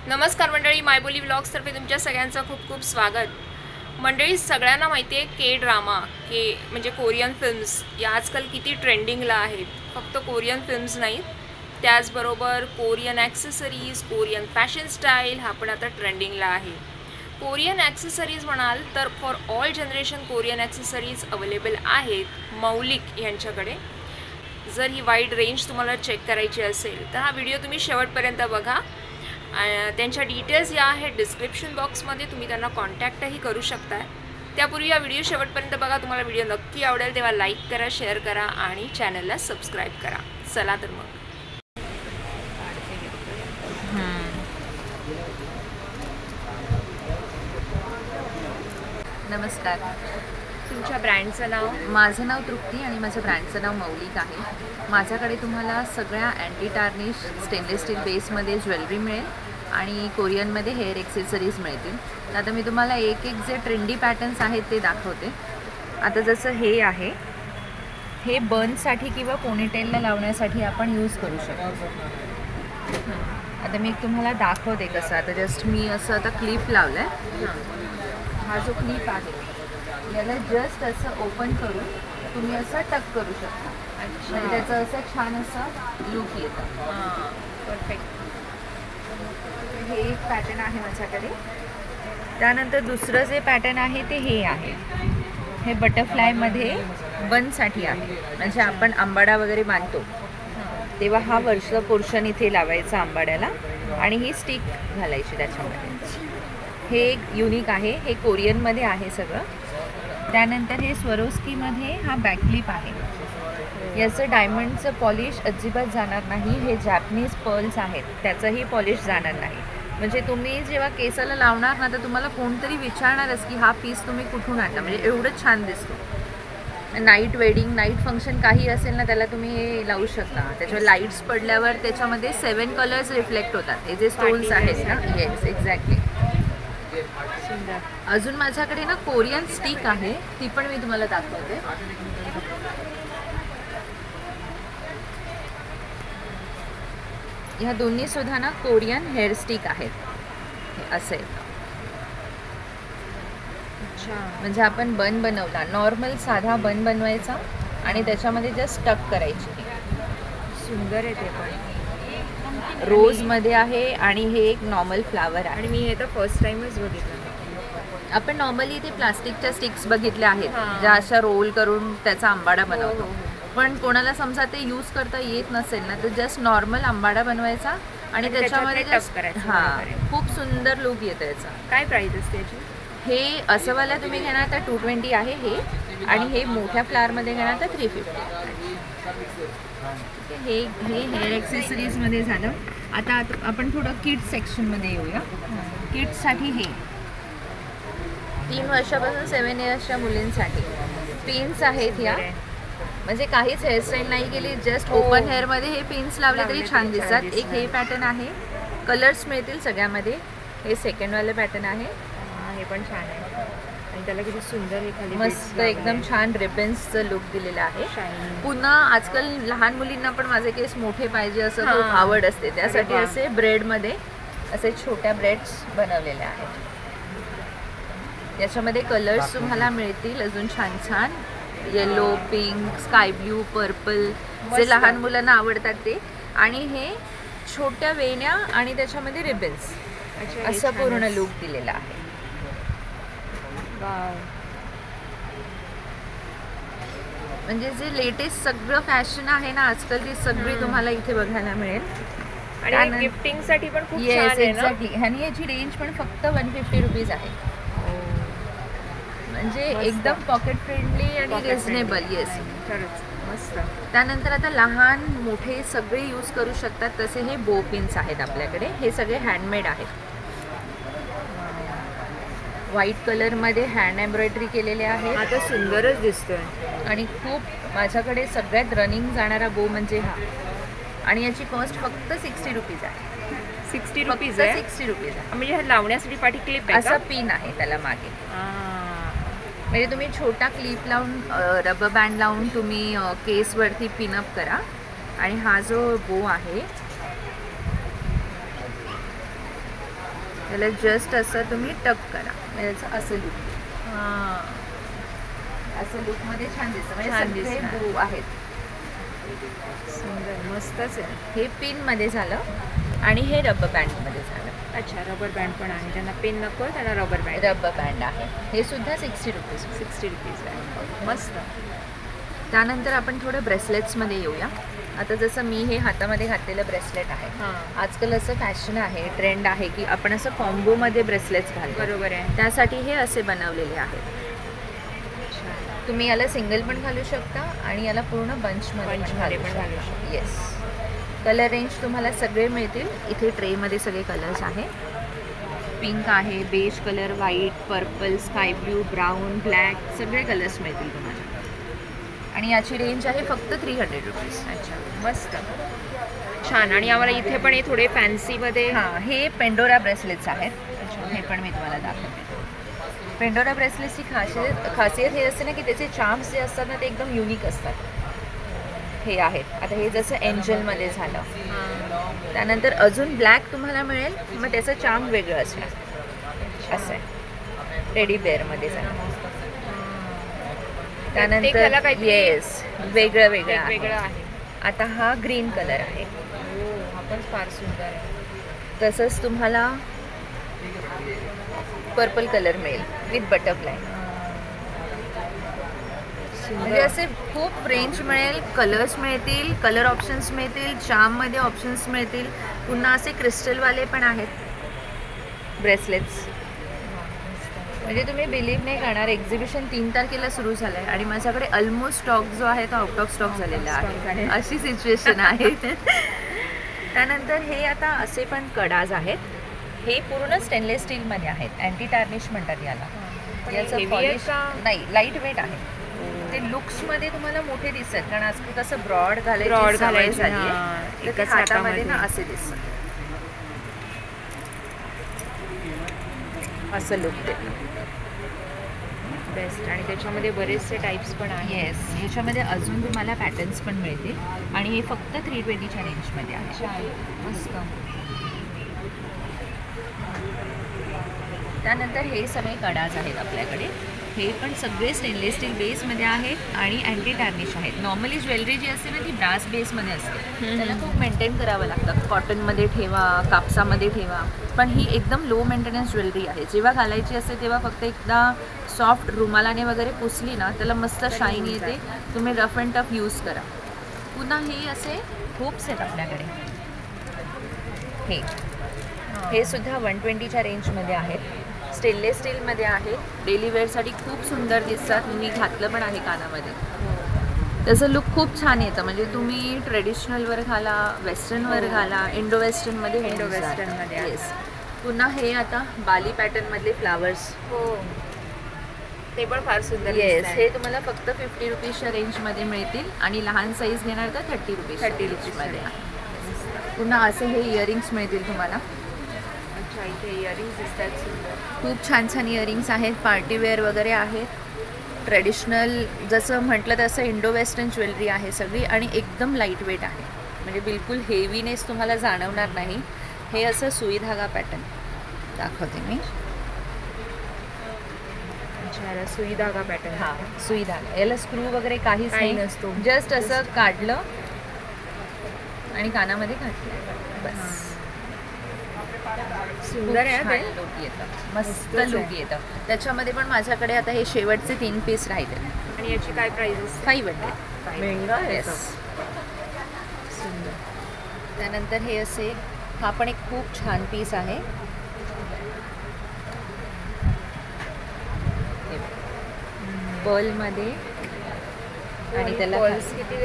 नमस्कार मंडळी, मायबोली व्लॉग्सतर्फे तुमच्या सगळ्यांचं खूप खूप स्वागत। मंडळी, सगळ्यांना माहिती आहे के ड्रामा म्हणजे कोरियन फिल्म्स या आजकाल किती ट्रेंडिंगला आहेत। फक्त कोरियन फिल्म्स नाहीत, त्याचबरोबर Korean accessories, Korean fashion style हा पण आता ट्रेंडिंगला आहे। कोरियन ॲक्सेसरीज म्हणाल तर for all generation Korean accessories available आहेत मौलिक यांच्याकडे। जर ही वाईड रेंज तुम्हाला चेक करायची असेल तर हा व्हिडिओ तुम्ही शेवटपर्यंत बघा। त्यांच्या डिटेल्स या आहेत डिस्क्रिप्शन बॉक्समध्ये, तुम्ही त्यांना कॉन्टॅक्टही करू शकता। त्यापूर्वी हा व्हिडिओ शेवटपर्यंत बघा। तुम्हाला व्हिडिओ नक्की आवडेल तेव्हा लाईक करा, शेअर करा आणि चॅनलला सबस्क्राईब करा। चला तर मग नमस्कार, तुमच्या ब्रँडचं नाव? माझं नाव तृप्ती आणि माझ्या ब्रँडचं नाव मौलिक आहे। माझ्याकडे तुम्हाला सगळ्या अँटी टार्निश स्टेनलेस स्टील बेसमध्ये ज्वेलरी मिळेल आणि कोरियनमध्ये हेअर एक्सेसरीज मिळतील। तर आता मी तुम्हाला एक एक जे ट्रेंडी पॅटर्न्स आहेत ते दाखवते। आता जसं हे आहे, हे बनसाठी किंवा पोनीटेलला लावण्यासाठी आपण यूज करू शकतो। आता मी तुम्हाला दाखवते कसं। आता जस्ट मी असं आता क्लिप लावलं आहे। हा जो क्लिप आहे याला जस्ट असं ओपन करून तुम्ही असं टक करू शकता आणि त्याचं असं छान असं लुक येतं। परफेक्ट। हे एक पॅटर्न आहे माझ्याकडे। त्यानंतर दुसरं जे पॅटर्न आहे ते हे आहे। हे बटरफ्लायमध्ये बनसाठी आहे, म्हणजे आपण आंबाडा वगैरे बांधतो तेव्हा हा वरचा पोर्शन इथे लावायचा आंबाड्याला आणि ही स्टिक घालायची त्याच्यामध्ये। हे एक युनिक आहे, हे कोरियनमध्ये आहे सगळं। त्यानंतर हे स्वरोस्कीमध्ये हा बॅकक्लिप आहे। याचं डायमंडचं पॉलिश अजिबात जाणार नाही। हे जॅपनीज पर्ल्स आहेत, त्याचंही पॉलिश जाणार नाही। म्हणजे तुम्ही जेव्हा केसाला लावणार ना तर तुम्हाला कोणतरी विचारणारच की हा पीस तुम्ही कुठून आणला, म्हणजे एवढंच छान दिसतो। नाईट वेडिंग, नाईट फंक्शन काही असेल ना त्याला तुम्ही हे लावू शकता। त्याच्यावर लाईट्स पडल्यावर त्याच्यामध्ये 7 कलर्स रिफ्लेक्ट होतात। हे जे स्टोन्स आहेत ना, येस एक्झॅक्टली। अजून माझ्याकडे ना कोरियन स्टिक आहे, ती पण मी तुम्हाला दाखवते। ह्या दोन्ही सुद्धा ना कोरियन हेअर स्टिक आहेत। हे असे म्हणजे आपण बन बनवला, नॉर्मल साधा बन बनवायचा आणि त्याच्यामध्ये जस्ट टक करायची। सुंदर आहे ते पण। रोजमध्ये आहे आणि हे एक नॉर्मल फ्लावर आहे। आणि मी हे तर फर्स्ट टाइमच बघितलं। आपण नॉर्मली ते प्लास्टिकच्या स्टिक्स बघितल्या आहेत ज्या अशा रोल करून त्याचा आंबाडा बनवतो। पण कोणाला समजा ते यूज करता येत नसेल ना तर जस्ट नॉर्मल आंबाडा बनवायचा आणि त्याच्यामध्ये जस्ट खूप सुंदर लुक येतं याचा। काय प्राइस असते याची? हे असं वाला तुम्ही घेणार तर 220 आहे हे, आणि हे मोठ्या फ्लावरमध्ये घेणार तर 350। हे हेअर ॲक्सेसरीजमध्ये झालं। आता आपण थोडं किड्स सेक्शनमध्ये येऊया। किड्ससाठी हे 3 वर्षापासून 7 इयर्सच्या मुलींसाठी पिन्स आहेत या। म्हणजे काहीच हेअरस्टाईल नाही केली, जस्ट ओपन हेअरमध्ये हे पिन्स लावले तरी छान दिसतात। एक हे पॅटर्न आहे, कलर्स मिळतील सगळ्यामध्ये। हे सेकंडवाले पॅटर्न आहे, हे पण छान आहे आणि त्याला किती सुंदर हे खाली मस्त एकदम छान रिबन्सचं लुक दिलेलं आहे। पुन्हा आजकाल लहान मुलींना पण माझे केस मोठे पाहिजे असं खूप आवड असते, त्यासाठी असे ब्रेडमध्ये असे छोट्या ब्रेड्स बनवलेले आहेत। याच्यामध्ये कलर्स तुम्हाला मिळतील अजून छान छान, yellow, pink, sky blue, purple, जे लहान मुलांना आवडतात ते। आणि हे छोट्या वेण्या आणि त्याच्यामध्ये रिबन्स असं पूर्ण लुक दिलेला आहे। म्हणजे जे लेटेस्ट सगळं फॅशन आहे ना आजकाल ती सगळी तुम्हाला इथे बघायला मिळेल। आणि गिफ्टिंगसाठी पण खूप छान आहे ना। एक्झॅक्टली। आणि याची रेंज पण फक्त 150 रुपीज आहे, म्हणजे एकदम पॉकेट फ्रेंडली आणि रिझनेबल। येस, मस्त। त्यानंतर आता लहान मोठे सगळे यूज करू शकतात तसे हे बो पिन्स आहेत आपल्याकडे। हे सगळे हँडमेड आहेत, व्हाईट कलरमध्ये हँड एम्ब्रॉयडरी केलेले आहेत। आता सुंदरच दिसतोय आणि खूप माझ्याकडे सगळ्यात रनिंग जाणारा बो म्हणजे हा, आणि याची कॉस्ट फक्त 60 रुपीज आहे। 60 रुपीज आहे? 60 रुपीज आहे। म्हणजे हे लावण्यासाठी पाठी क्लिप आहे, असा पिन आहे त्याला मागे। म्हणजे तुम्ही छोटा क्लिप लावून रबर बँड लावून तुम्ही केसवरती पिनअप करा। आणि हा जो बो आहे त्याला जस्ट असं तुम्ही टक करा म्हणजे असं लुक, असं लुकमध्ये छान दिसतं. म्हणजे छान सगळे दिसणार. बो आहेत. सुंदर मस्तच आहे. हे पिनमध्ये झालं आणि हे रबर बँडमध्ये झालं. अच्छा रबर बँड पण आहे, ज्यांना पेन नको त्यांना रबर बँड. रबर बँड आहे. हे सुद्धा 60 रुपीज. 60 रुपीज आहे. मस्त. त्यानंतर आपण थोडं ब्रेसलेट्समध्ये येऊया. आता जसं मी हे हातामध्ये घातलेलं ब्रेसलेट आहे, हां आजकाल असं फॅशन आहे, ट्रेंड आहे की आपण असं कॉम्बोमध्ये ब्रेसलेट्स घालतो. बरोबर आहे. त्यासाठी हे असे बनवलेले आहेत. तुम्ही याला सिंगल पण घालू शकता आणि याला पूर्ण बंचमध्ये पण घालू शकता. येस. कलर रेंज तुम्हाला सगळे मिळतील इथे. ट्रेमध्ये सगळे कलर्स आहे. पिंक आहे, beige colour, white, purple, sky blue, brown, black सगळे कलर्स मिळतील तुम्हाला. आणि याची रेंज आहे फक्त 300 रुपीज. अच्छा मस्त छान. आणि आम्हाला इथे पण हे थोडे फॅन्सीमध्ये. हां, हे पेंडोरा ब्रेसलेट्स आहेत. हे पण मी तुम्हाला दाखवते. पेंडोरा ब्रेसलेटची खासियत हे असते ना की त्याचे चार्म्स जे असतात ना ते एकदम युनिक असतात. हे आहेत. आता हे जसं एंजलमध्ये झालं, त्यानंतर अजून ब्लॅक तुम्हाला मिळेल, मग त्याचं चार्म वेगळं असणार. असं आहे. टेडी बेअरमध्ये झालं. त्यानंतर येस वेगळं वेगळं आहे. आता हा ग्रीन कलर आहे. हा पण फार सुंदर आहे. तसंच तुम्हाला पर्पल कलर मिळेल विथ बटरफ्लाय. म्हणजे असे खूप रेंज मिळेल, कलर्स मिळतील, कलर ऑप्शन्स मिळतील, चार्ममध्ये ऑप्शन्स मिळतील. पुन्हा असे क्रिस्टलवाले पण आहेत ब्रेसलेट्स. म्हणजे तुम्ही बिलीव्ह नाही करणार, एक्झिबिशन 3 तारखेला सुरू झालं आहे आणि माझ्याकडे ऑलमोस्ट स्टॉक जो आहे तो आउट ऑफ स्टॉक झालेला आहे. अशी सिच्युएशन आहे. त्यानंतर हे आता असे पण कडाज आहेत. हे पूर्ण स्टेनलेस स्टीलमध्ये आहेत. अँटी टार्निश म्हणतात याला. याचं पॉलिश नाही, लाईट वेट आहे. ते लुक्समध्ये तुम्हाला मोठे दिसतात कारण आजकाल कसं ब्रॉड घालायची सवय झाली आहे, तर ते हातामध्ये ना असे दिसतात. असं लुक देतं. बेस्ट. आणि त्याच्यामध्ये बरेचसे टाईप्स पण आहेत. येस. ह्याच्यामध्ये अजून तुम्हाला पॅटर्न्स पण मिळतील आणि हे फक्त 320च्या रेंजमध्ये आहे. मस्त. त्यानंतर हे सगळे कडाज आहेत आपल्याकडे. हे पण सगळे स्टेनलेस स्टील बेसमध्ये आहेत आणि अँटी टार्निश आहेत. नॉर्मली ज्वेलरी जी असते ना ती ब्रास बेसमध्ये असते, त्याला खूप मेंटेन करावं लागतं. कॉटनमध्ये ठेवा, कापसामध्ये ठेवा, पण ही एकदम लो मेंटेनन्स ज्वेलरी आहे. जेव्हा घालायची असते तेव्हा फक्त एकदा सॉफ्ट रुमालाने वगैरे पुसली ना त्याला मस्त शाईन येते. तुम्ही रफ अँड टफ यूज करा. पुन्हा हे असे हुप्स आहेत आपल्याकडे. हे सुद्धा 120च्या रेंजमध्ये आहेत. स्टेनलेस स्टीलमध्ये आहे. डेली वेअरसाठी खूप सुंदर दिसतात. मी घातलं पण आहे कानामध्ये. त्याचं लुक खूप छान येतं. म्हणजे तुम्ही ट्रेडिशनलवर घाला, वेस्टर्नवर घाला, इंडो वेस्टर्नमध्ये. येस. पुन्हा हे आता बाली पॅटर्नमधले फ्लावर्स. हो ते पण फार सुंदर. येस. हे तुम्हाला फक्त 50 रुपीजच्या रेंजमध्ये मिळतील आणि लहान साईज घेणार तर 30 रुपीजमध्ये. पुन्हा असे हे इयरिंग्स मिळतील तुम्हाला. अच्छा इथे इयरिंग्स दिसतात सुंदर. खूप छान छान इयरिंग्स आहेत. पार्टीवेअर वगैरे आहेत. ट्रेडिशनल जसं म्हटलं तसं इंडो वेस्टर्न ज्वेलरी आहे सगळी आणि एकदम लाईट वेट आहे. म्हणजे बिलकुल हेवीनेस तुम्हाला जाणवणार नाही. हे असं सुई धागा पॅटर्न दाखवते मी. अच्छा सुई धागा पॅटर्न. हां सुई धागा. याला स्क्रू वगैरे काहीच काही नाही नसतो. जस्ट असं काढलं आणि कानामध्ये घातलं बस. सुंदर आहे. लुक येतं. मस्त लुक येतं. त्याच्यामध्ये पण माझ्याकडे आता हे शेवटचे 3 पीस राहिले. आणि याची काय प्राइस? 500. महंगा. सुंदर. त्यानंतर हे असे, हा पण एक खूप छान पीस आहे. पर्लमध्ये आणि त्याला किती.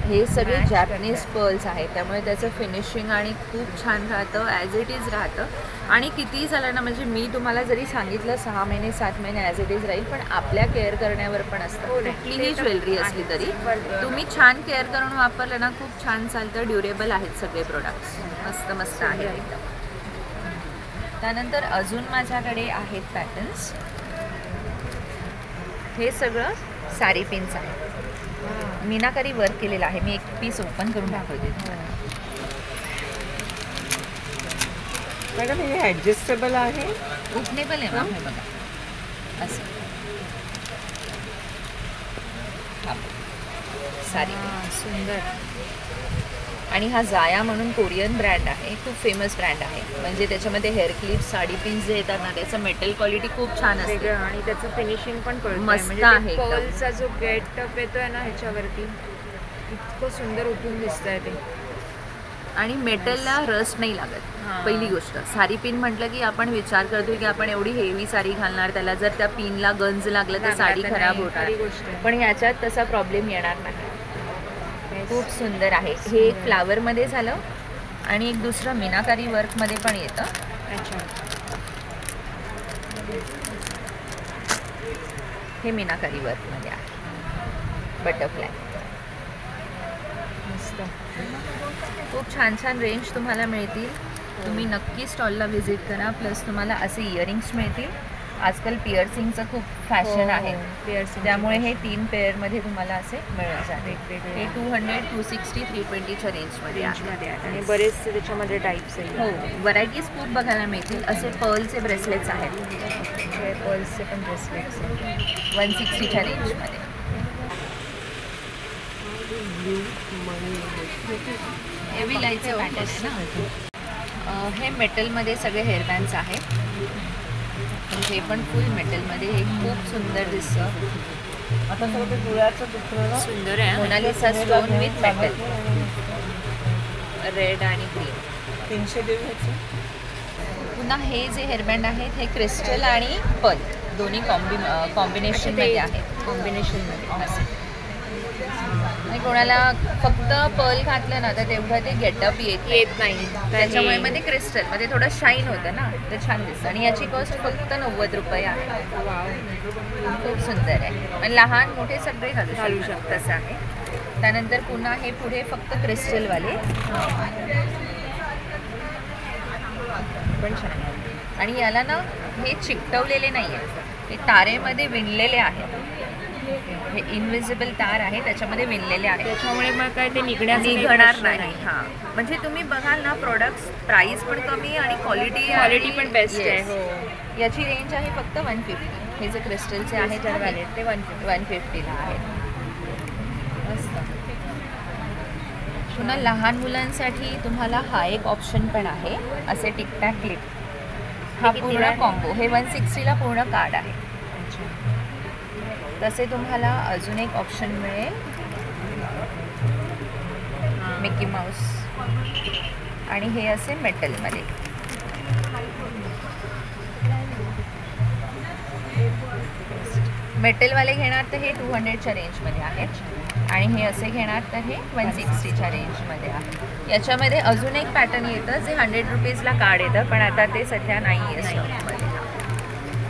हे सगळे जॅपनीज पर्ल्स आहेत त्यामुळे त्याचं फिनिशिंग आणि खूप छान राहतं. ॲज इट इज राहतं. आणि कितीही झालं ना, म्हणजे मी तुम्हाला जरी सांगितलं 6 महिने 7 महिने ॲज इट इज राहील, पण आपल्या केअर करण्यावर पण असतं. कुठलीही ज्वेलरी असली तरी तुम्ही छान केअर करून वापरलं ना खूप छान चालतं. ड्युरेबल आहेत सगळे प्रोडक्ट्स. मस्त मस्त आहेत एकदम. त्यानंतर अजून माझ्याकडे आहेत पॅटर्न्स. हे सगळं साडी पिन्स आहे. मीनाकारी वर्क केलेला आहे. मी एक पीस ओपन करून दाखवते. मॅडम हे ॲडजस्टेबल आहे. उठणेबल आहे मॅम. हे बघा असं साडी. सुंदर. आणि हा जाया म्हणून कोरियन ब्रँड आहे, खूप फेमस ब्रँड आहे. म्हणजे त्याच्यामध्ये हेअर क्लिप्स, साडी पिन्स जे येतात ना, त्याचं मेटल क्वालिटी खूप छान असते. वेगळं आणि त्याचं फिनिशिंग पण कळतं. मस्त आहे. पर्लचा जो गेटअप येतोय ना ह्याच्यावरती, इतकं सुंदर उठून दिसतंय ते. आणि मेटलला रस्ट नाही लागत. पहिली गोष्ट, साडी पिन म्हटलं की आपण विचार करतो की आपण एवढी हेवी साडी घालणार, त्याला जर त्या पिनला गंज लागलं तर साडी खराब होणार. पण ह्याच्यात तसा प्रॉब्लेम येणार नाही. खूप सुंदर आहे. हे एक फ्लावरमध्ये झालं आणि एक दुसरं मीनाकारी वर्कमध्ये पण येतं. अच्छा. हे मीनाकारी वर्कमध्ये आहे, बटरफ्लाय. मस्त. खूप छान छान रेंज तुम्हाला मिळतील. तुम्ही नक्की स्टॉलला व्हिजिट करा. प्लस तुम्हाला असे इयरिंग्स मिळतील. आजकाल पिअर्सिंगचं खूप फॅशन आहे, त्यामुळे हे 3 पेअरमध्ये तुम्हाला असे मिळून जातील. हे 200, 260, 320च्या रेंजमध्ये आहे. आणि बरेचसे त्याच्यामध्ये टाईप्स आहेत. हो, व्हरायटीज खूप बघायला मिळतील. असे पर्लचे ब्रेसलेट्स आहेत. पर्ल्सचे पण ब्रेसलेट्स आहेत 160च्या रेंजमध्ये. हे विलायचे पॅटर्न आहे ना. हे मेटलमध्ये सगळे हेअरबँड्स आहेत. हे पण फुल मेटलमध्ये. हे खूप सुंदर दिसतं. आता सगळं ते डोळ्याचं दुसरं सुंदर आहे. Mona Lisa stone with metal, red आणि ग्रीन. 300 देऊ ह्याचं. पुन्हा हे जे हेअरबँड आहेत हे क्रिस्टल आणि पर्ल दोन्ही कॉम्बिनेशनमध्ये आहेत. कॉम्बिनेशनमध्ये असे. आणि कोणाला फक्त पर्ल घातलं ना तर तेवढं ते गेटअप येत नाही. त्याच्यामुळे मग ते क्रिस्टलमध्ये थोडं शाईन होतं ना, ते छान दिसतं. आणि याची कॉस्ट फक्त 90 रुपये आहे. खूप सुंदर आहे. आणि लहान मोठे सगळे घालू शकतात असं आहे. त्यानंतर पुन्हा हे पुढे फक्त क्रिस्टलवाले पण छान आहे. आणि याला ना हे चिकटवलेले नाही आहे, ते तारेमध्ये विणलेले आहेत. हे इनविजिबल तार आहे, त्याच्यामध्ये विणलेले आहे. त्याच्यामुळे मग काय ते निघणार नाही. हां, म्हणजे तुम्ही बघाल ना, प्रोडक्ट्स प्राईस पण कमी आणि क्वालिटी पण बेस्ट आहे. हो. याची रेंज आहे फक्त 150. हे जे क्रिस्टलचे आहेत ते 150ला आहेत. मस्त. पुन्हा लहान मुलांसाठी तुम्हाला हा एक ऑप्शन पण आहे, असे टिकटॅक क्लिप. हा पूर्ण कॉम्बो. हे 160ला पूर्ण कार्ड आहे. तसे तुम्हाला अजून एक ऑप्शन मिळेल, मिकी माऊस. आणि हे असे मेटलमध्ये. मेटलवाले घेणार तर हे 200च्या रेंजमध्ये आहेत. आणि हे असे घेणार तर हे 160च्या रेंजमध्ये आहे. याच्यामध्ये अजून एक पॅटर्न येतं जे 100 रुपीजला कार्ड येतं, पण आता ते सध्या नाही आहे स्टॉकमध्ये.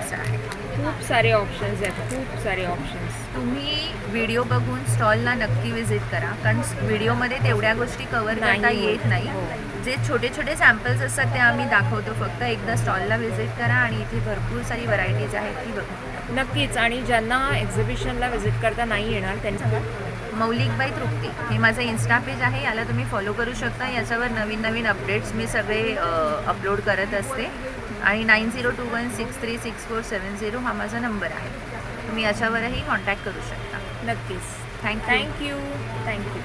असं आहे. खूप सारे ऑप्शन्स आहेत, खूप सारे ऑप्शन्स. तुम्ही व्हिडिओ बघून स्टॉलला नक्की व्हिजिट करा, कारण व्हिडिओमध्ये तेवढ्या गोष्टी कव्हर करता येत नाही. जे छोटे छोटे सॅम्पल्स असतात ते आम्ही दाखवतो. फक्त एकदा स्टॉलला व्हिजिट करा आणि इथे भरपूर सारी व्हरायटीज आहेत ती बघा. नक्कीच. आणि ज्यांना एक्झिबिशनला व्हिजिट करता नाही येणार त्यांचं मौलिकबाई तृप्ती हे माझं इन्स्टा पेज आहे, याला तुम्ही फॉलो करू शकता. याच्यावर नवीन नवीन अपडेट्स मी सगळे अपलोड करत असते. आणि 9021636470 हा माझा नंबर आहे. तुम्ही याच्यावरही कॉन्टॅक्ट करू शकता. नक्कीच. थँक्यू. थँक्यू.